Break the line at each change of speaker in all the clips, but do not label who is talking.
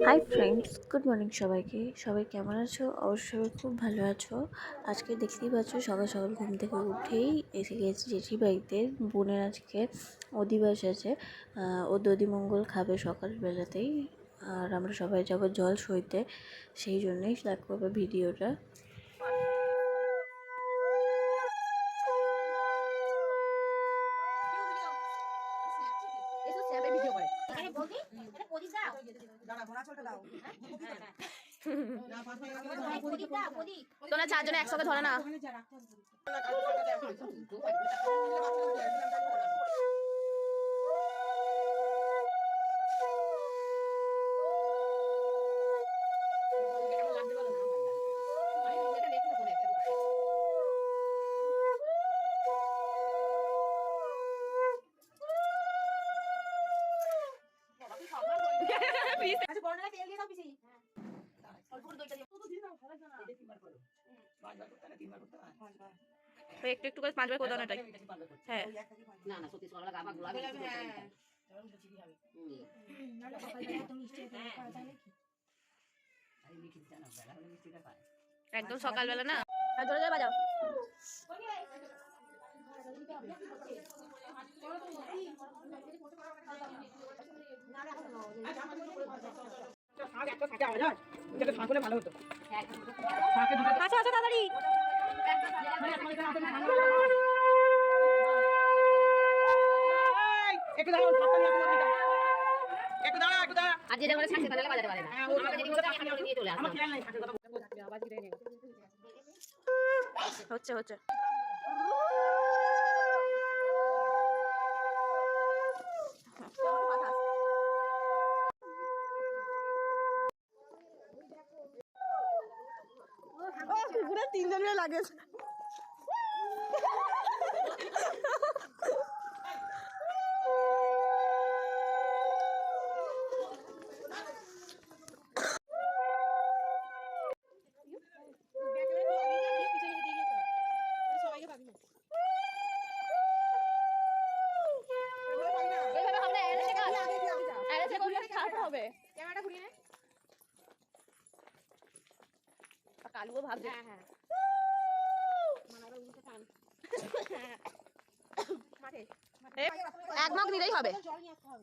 Hi friends, good morning সবাইকে। সবাই কেমন আছো? অবশ্যই সবাই খুব ভালো আছো। আজকে দেখতেই পাচ্ছ সকাল সকাল ঘুম থেকে উঠেই এসে গেছি জেঠির বাড়িতে। বোনের আজকে অধিবাস আছে, ও দধিমঙ্গল খাবে সকালবেলাতেই। আর আমরা সবাই যাবো জল সইতে, সেই জন্যই দেখো ভিডিওটা।
তোরা চারজনে একসঙ্গে ধরে না। একটু একটু করে 5 বার করে দাও না এটাই। হ্যাঁ না না সত্যি সকালবেলা গাবা গোলাপি একদম সকালবেলা না। জোরে জোরে বাজাও। আচ্ছা আচ্ছা তাড়াতাড়ি। একটু দাঁড়াও, একটু দাঁড়াও, একটু দাঁড়াও। আর যেটা করে ছাড়ছে তাহলে বাজাতে পারে না। আমাকে যদি বলতে আমি নিয়ে চলে আসতাম। আমার খেয়াল নাই ছাড়ছে কথা হচ্ছে হচ্ছে। কুকুরের 3 জনের লাগে। কালুও ভাবছে এক মগ নিলেই হবে।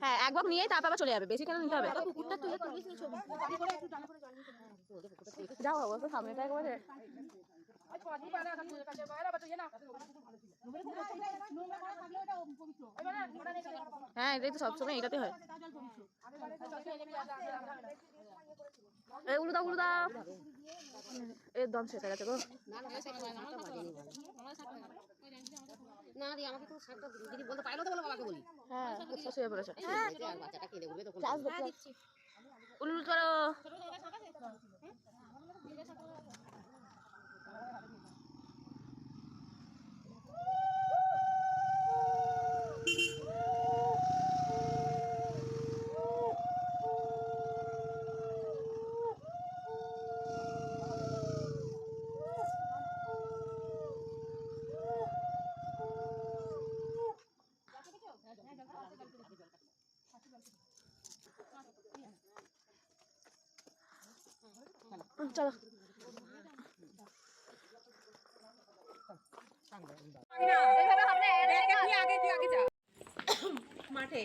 হ্যাঁ এক মগ নিয়েই তারপর আবার চলে যাবে, বেশি কেন নিতে হবে? কুকুরটা তুই তুলিস নি ছবি যাও অবশ্য সামনেটা একবারে। হ্যাঁ এটাই তো সবসময় এটাতে হয়। উলুদা উলুদা একদম শেষ হয়ে গেছে গো। না দি আমাকে তো শাকটা যদি বলতে পারলো তো বলো বাবাকে বলি। হ্যাঁ শেষ হয়ে পড়েছে। আর বাচ্চাটা কেঁদে উঠবে তখন দিচ্ছি। উলুল করো। চলো মাঠে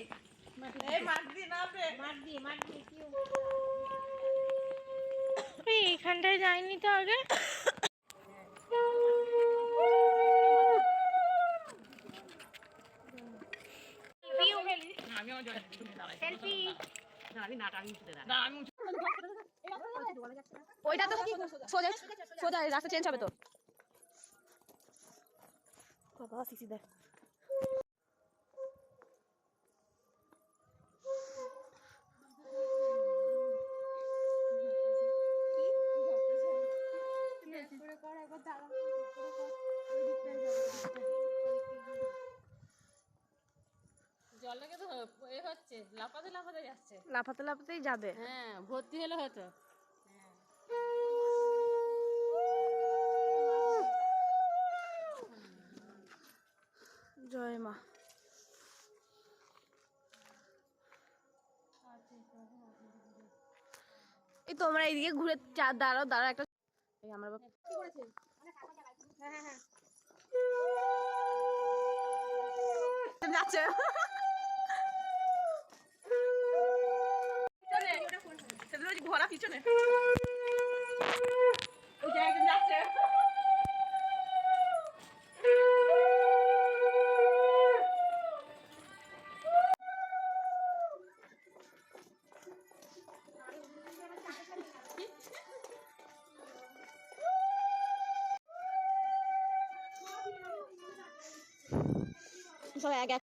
এইখানটায় যাইনি তো আগে। ওইটা তো সোজা সোজা রাস্তা চেঞ্জ হবে তো। বাবা সিসি দেখ।
জল লেগে তো এ হচ্ছে, লাফাতে লাফাতে যাচ্ছে।
লাফাতে লাফাতেই যাবে।
হ্যাঁ ভর্তি হলে হতো।
জয় মা।
এই তোমরা এইদিকে ঘুরে দাঁড়াও দাঁড়াও একটা এই আমরা যাচ্ছে ঘোড়া পিছনে ওই যে একজন যাচ্ছে সবাই এক এক